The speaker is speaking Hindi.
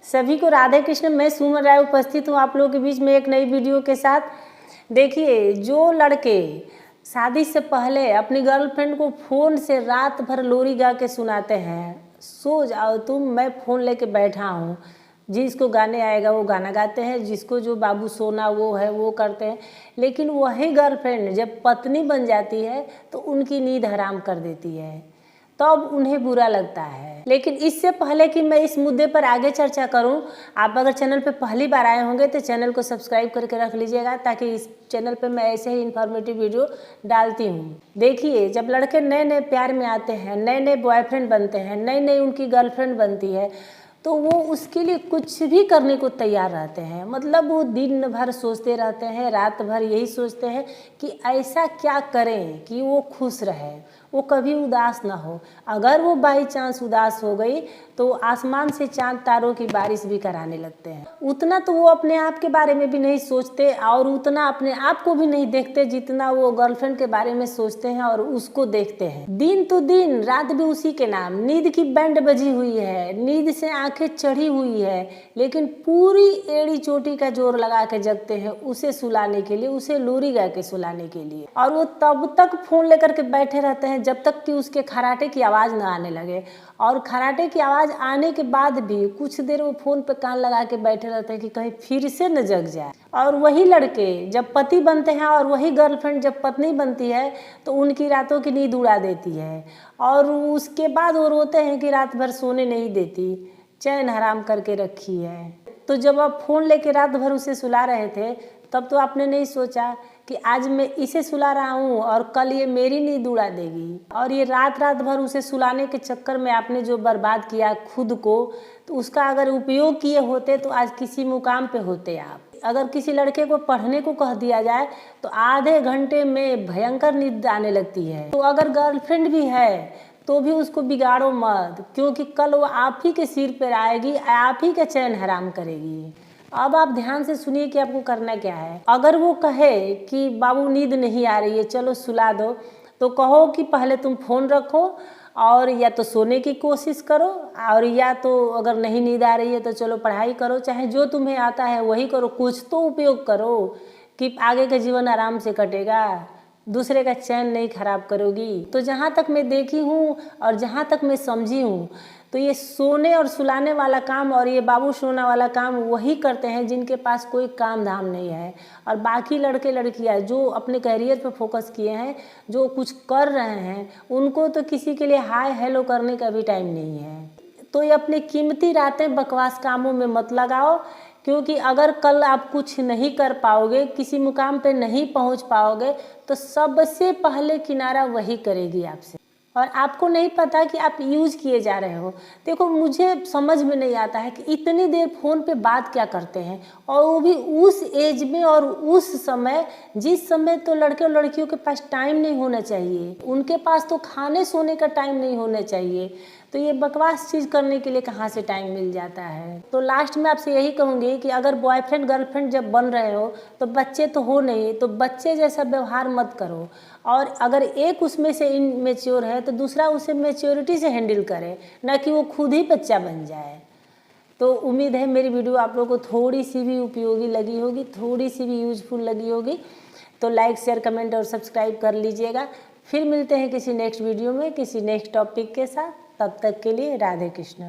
सभी को राधे कृष्ण। मैं सुमन राय उपस्थित हूँ आप लोगों के बीच में एक नई वीडियो के साथ। देखिए, जो लड़के शादी से पहले अपनी गर्लफ्रेंड को फ़ोन से रात भर लोरी गा के सुनाते हैं, सो जाओ तुम, मैं फ़ोन लेके बैठा हूँ, जिसको गाने आएगा वो गाना गाते हैं, जिसको जो बाबू सोना वो है वो करते हैं। लेकिन वही गर्लफ्रेंड जब पत्नी बन जाती है तो उनकी नींद हराम कर देती है, तब उन्हें बुरा लगता है। लेकिन इससे पहले कि मैं इस मुद्दे पर आगे चर्चा करूं, आप अगर चैनल पर पहली बार आए होंगे तो चैनल को सब्सक्राइब करके रख लीजिएगा, ताकि इस चैनल पर मैं ऐसे ही इन्फॉर्मेटिव वीडियो डालती हूं। देखिए, जब लड़के नए नए प्यार में आते हैं, नए नए बॉयफ्रेंड बनते हैं, नई नई उनकी गर्लफ्रेंड बनती है, तो वो उसके लिए कुछ भी करने को तैयार रहते हैं। मतलब वो दिन भर सोचते रहते हैं, रात भर यही सोचते हैं कि ऐसा क्या करें कि वो खुश रहे, वो कभी उदास ना हो। अगर वो बाई चांस उदास हो गई तो आसमान से चांद तारों की बारिश भी कराने लगते हैं। उतना तो वो अपने आप के बारे में भी नहीं सोचते और उतना अपने आप को भी नहीं देखते जितना वो गर्लफ्रेंड के बारे में सोचते हैं और उसको देखते हैं। दिन तो दिन, रात भी उसी के नाम। नींद की बैंड बजी हुई है, नींद से आंखें चढ़ी हुई है, लेकिन पूरी एड़ी चोटी का जोर लगा के जगते हैं उसे सुलाने के लिए, उसे लोरी गा के सुलाने के लिए। और वो तब तक फोन लेकर के बैठे रहते हैं जब तक कि उसके खराटे की आवाज़ ना आने लगे। और खराटे की आवाज़ आने के बाद भी कुछ देर वो फ़ोन पे कान लगा के बैठे रहते हैं कि कहीं फिर से न जग जाए। और वही लड़के जब पति बनते हैं और वही गर्लफ्रेंड जब पत्नी बनती है तो उनकी रातों की नींद उड़ा देती है, और उसके बाद वो रोते हैं कि रात भर सोने नहीं देती, चैन हराम करके रखी है। तो जब आप फ़ोन लेके रात भर उसे सुला रहे थे, तब तो आपने नहीं सोचा कि आज मैं इसे सुला रहा हूँ और कल ये मेरी नींद उड़ा देगी। और ये रात रात भर उसे सुलाने के चक्कर में आपने जो बर्बाद किया खुद को, तो उसका अगर उपयोग किए होते तो आज किसी मुकाम पे होते आप। अगर किसी लड़के को पढ़ने को कह दिया जाए तो आधे घंटे में भयंकर नींद आने लगती है। तो अगर गर्लफ्रेंड भी है तो भी उसको बिगाड़ो मत, क्योंकि कल वो आप ही के सिर पर आएगी, आप ही का चैन हराम करेगी। अब आप ध्यान से सुनिए कि आपको करना क्या है। अगर वो कहे कि बाबू नींद नहीं आ रही है, चलो सुला दो, तो कहो कि पहले तुम फ़ोन रखो और या तो सोने की कोशिश करो, और या तो अगर नहीं नींद आ रही है तो चलो पढ़ाई करो, चाहे जो तुम्हें आता है वही करो, कुछ तो उपयोग करो कि आगे का जीवन आराम से कटेगा, दूसरे का चैन नहीं खराब करोगी। तो जहाँ तक मैं देखी हूँ और जहाँ तक मैं समझी हूँ, तो ये सोने और सुलाने वाला काम और ये बाबू सोना वाला काम वही करते हैं जिनके पास कोई काम धाम नहीं है। और बाकी लड़के लड़कियाँ जो अपने करियर पे फोकस किए हैं, जो कुछ कर रहे हैं, उनको तो किसी के लिए हाय हेलो करने का भी टाइम नहीं है। तो ये अपनी कीमती रातें बकवास कामों में मत लगाओ, क्योंकि अगर कल आप कुछ नहीं कर पाओगे, किसी मुकाम पे नहीं पहुंच पाओगे, तो सबसे पहले किनारा वही करेगी आपसे। और आपको नहीं पता कि आप यूज किए जा रहे हो। देखो, मुझे समझ में नहीं आता है कि इतनी देर फ़ोन पे बात क्या करते हैं, और वो भी उस एज में और उस समय, जिस समय तो लड़के और लड़कियों के पास टाइम नहीं होना चाहिए, उनके पास तो खाने सोने का टाइम नहीं होना चाहिए। तो ये बकवास चीज़ करने के लिए कहाँ से टाइम मिल जाता है। तो लास्ट में आपसे यही कहूँगी कि अगर बॉयफ्रेंड गर्लफ्रेंड जब बन रहे हो तो बच्चे तो हो नहीं, तो बच्चे जैसा व्यवहार मत करो। और अगर एक उसमें से इनमेच्योर है तो दूसरा उसे मैच्योरिटी से हैंडल करे, ना कि वो खुद ही बच्चा बन जाए। तो उम्मीद है मेरी वीडियो आप लोगों को थोड़ी सी भी उपयोगी लगी होगी, थोड़ी सी भी यूजफुल लगी होगी। तो लाइक शेयर कमेंट और सब्सक्राइब कर लीजिएगा। फिर मिलते हैं किसी नेक्स्ट वीडियो में किसी नेक्स्ट टॉपिक के साथ। तब तक के लिए राधे कृष्ण।